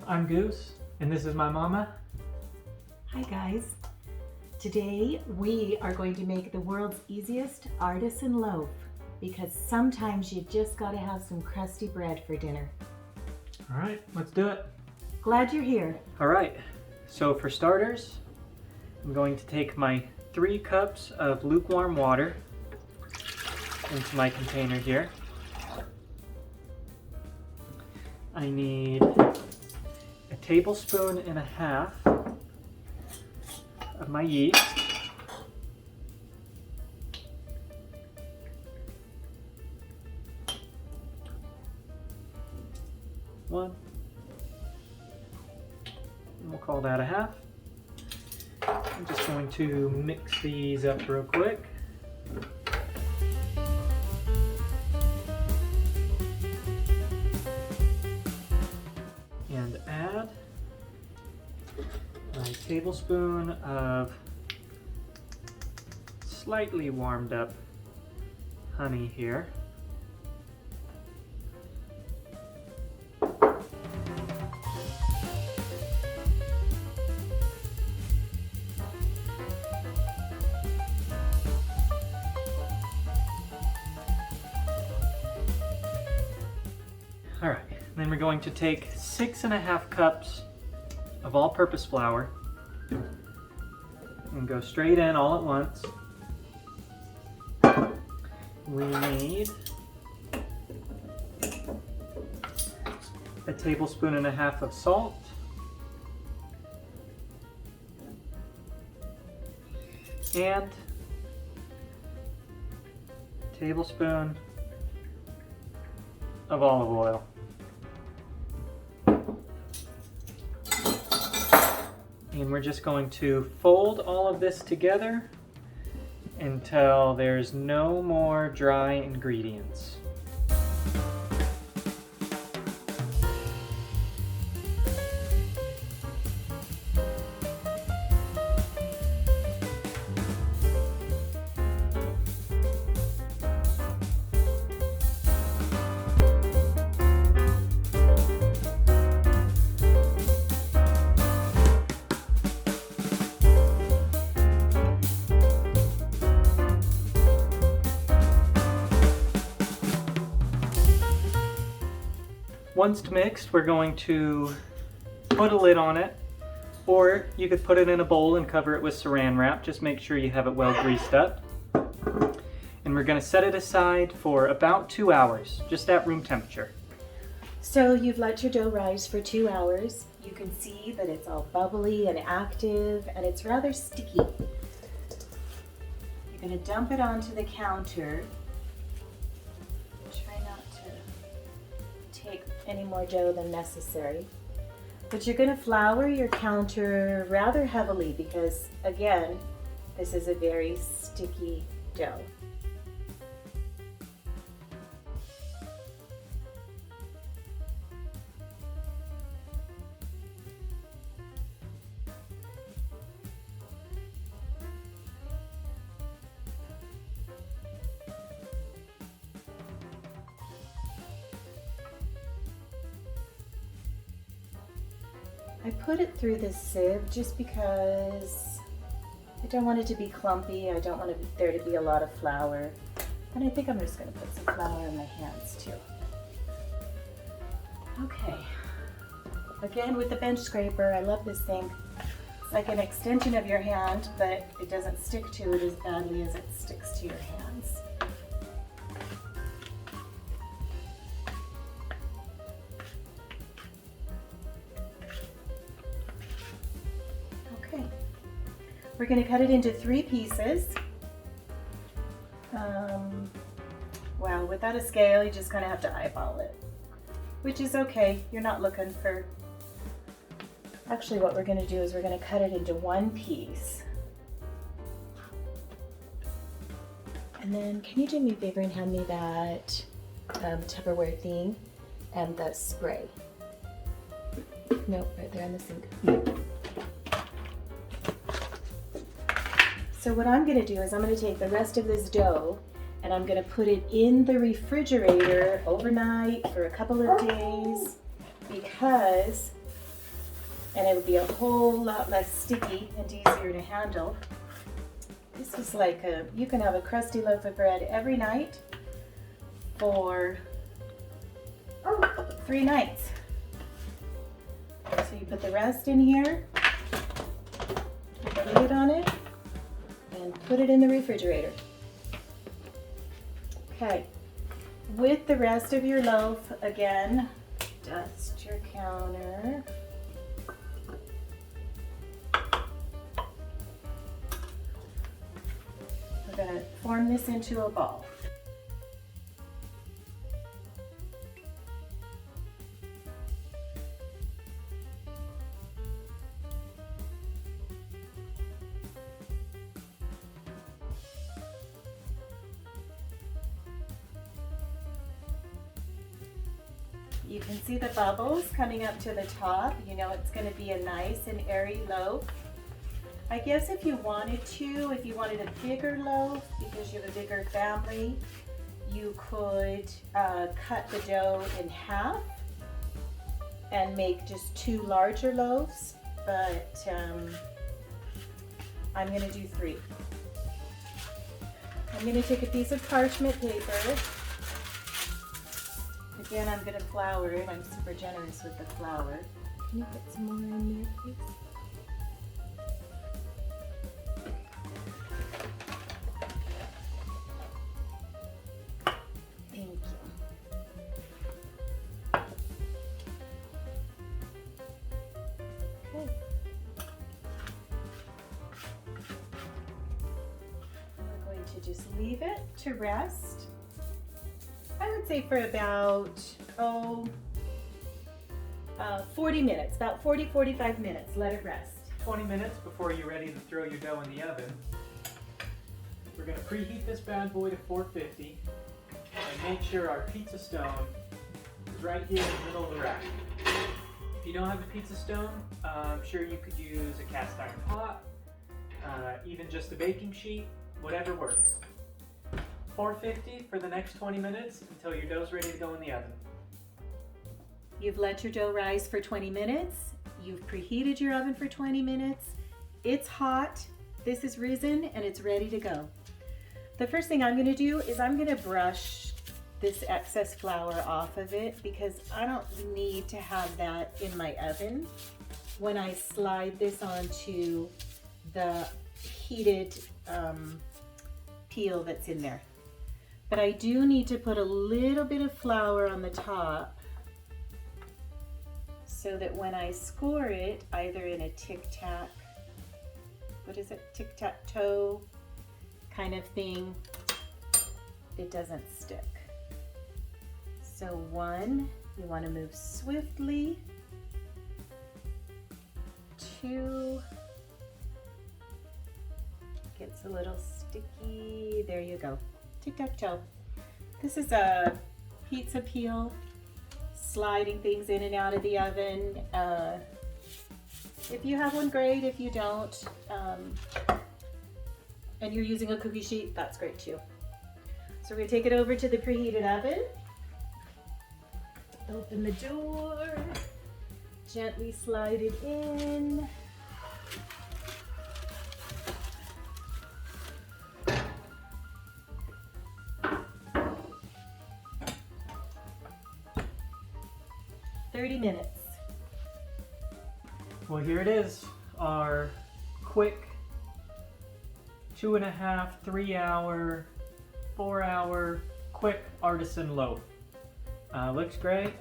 I'm Goose, and this is my mama. Hi guys. Today we are going to make the world's easiest artisan loaf because sometimes you just got to have some crusty bread for dinner. All right, let's do it. Glad you're here. All right, so for starters, I'm going to take my 3 cups of lukewarm water into my container here. I need a tablespoon and a half of my yeast. One. And we'll call that a half. I'm just going to mix these up real quick. And add a tablespoon of slightly warmed up honey here. All right, then we're going to take 6.5 cups of all-purpose flour and go straight in all at once. We need a tablespoon and a half of salt, and a tablespoon of olive oil. And we're just going to fold all of this together until there's no more dry ingredients. Once mixed, we're going to put a lid on it, or you could put it in a bowl and cover it with saran wrap. Just make sure you have it well greased up. And we're going to set it aside for about 2 hours, just at room temperature. So you've let your dough rise for 2 hours. You can see that it's all bubbly and active and it's rather sticky. You're going to dump it onto the counter. Try not to take any more dough than necessary. But you're going to flour your counter rather heavily because, again, this is a very sticky dough. I put it through this sieve just because I don't want it to be clumpy. I don't want there to be a lot of flour. And I think I'm just going to put some flour in my hands too. Okay. Again with the bench scraper, I love this thing. It's like an extension of your hand, but it doesn't stick to it as badly as it sticks to your hands. We're going to cut it into 3 pieces. Well, without a scale, you just kind of have to eyeball it, which is okay. You're not looking for... Actually, what we're going to do is we're going to cut it into 1 piece. And then, can you do me a favor and hand me that Tupperware thing and the spray? Nope, right there on the sink. So what I'm going to do is I'm going to take the rest of this dough and I'm going to put it in the refrigerator overnight for a couple of days because and it would be a whole lot less sticky and easier to handle. This is like you can have a crusty loaf of bread every night for 3 nights. So you put the rest in here, put the lid on it, and put it in the refrigerator. Okay, with the rest of your loaf, again, dust your counter. We're going to form this into a ball. You can see the bubbles coming up to the top. You know it's going to be a nice and airy loaf. I guess if you wanted a bigger loaf because you have a bigger family, you could cut the dough in half and make just 2 larger loaves, but I'm going to do 3. I'm going to take a piece of parchment paper. Again, I'm going to flour it. I'm super generous with the flour. Can you put some more in there, please? Thank you. Okay. We're going to just leave it to rest. I would say for about 40 minutes, about 40-45 minutes. Let it rest. 20 minutes before you're ready to throw your dough in the oven. We're going to preheat this bad boy to 450 and make sure our pizza stone is right here in the middle of the rack. If you don't have a pizza stone, I'm sure you could use a cast iron pot, even just a baking sheet, whatever works. 450 for the next 20 minutes until your dough's ready to go in the oven. You've let your dough rise for 20 minutes. You've preheated your oven for 20 minutes. It's hot. This is risen and it's ready to go. The first thing I'm going to do is I'm going to brush this excess flour off of it because I don't need to have that in my oven when I slide this onto the heated peel that's in there. But I do need to put a little bit of flour on the top so that when I score it, either in a tic-tac, tic-tac-toe kind of thing, it doesn't stick. So 1, you want to move swiftly. 2, gets a little sticky. There you go. Tic-tac-toe. This is a pizza peel, sliding things in and out of the oven. If you have one, great. If you don't, and you're using a cookie sheet, that's great too. So we're going to take it over to the preheated oven. Open the door, gently slide it in. Minutes. Well, here it is, our quick 2.5, 3 hour, 4 hour quick artisan loaf. Looks great.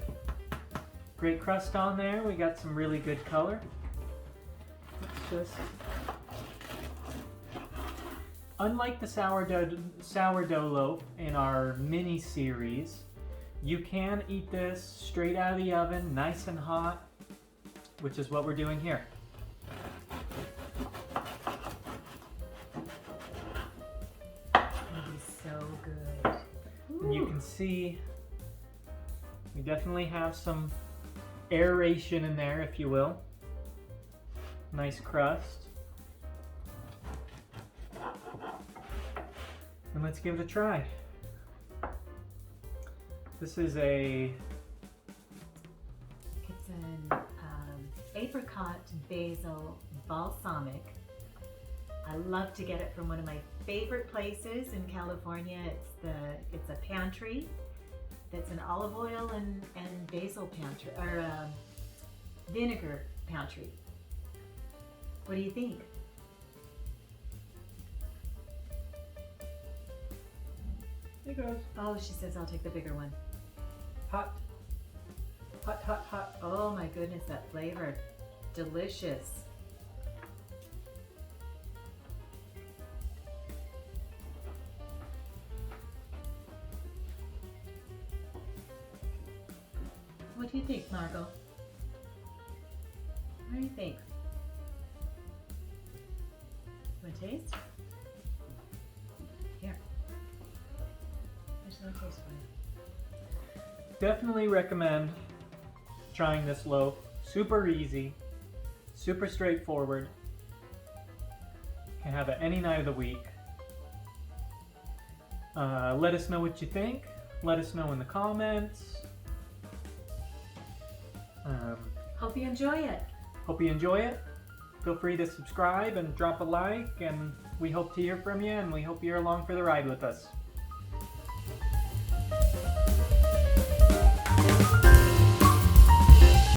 Great crust on there. We got some really good color. Let's just, unlike the sourdough loaf in our mini series, you can eat this straight out of the oven, nice and hot, which is what we're doing here. It is so good. And you can see we definitely have some aeration in there, if you will. Nice crust. And let's give it a try. This is It's an apricot basil balsamic. I love to get it from one of my favorite places in California. It's a pantry that's an olive oil and basil pantry, or vinegar pantry. What do you think? Here goes. Oh, she says I'll take the bigger one. Hot. Hot, hot, hot. Oh my goodness, that flavor. Delicious. What do you think, Margot? What do you think? Want to taste? Here. There's no taste for you. Definitely recommend trying this loaf. Super easy, super straightforward. Can have it any night of the week. Let us know what you think. Let us know in the comments. Hope you enjoy it. Hope you enjoy it. Feel free to subscribe and drop a like, and we hope to hear from you, and we hope you're along for the ride with us.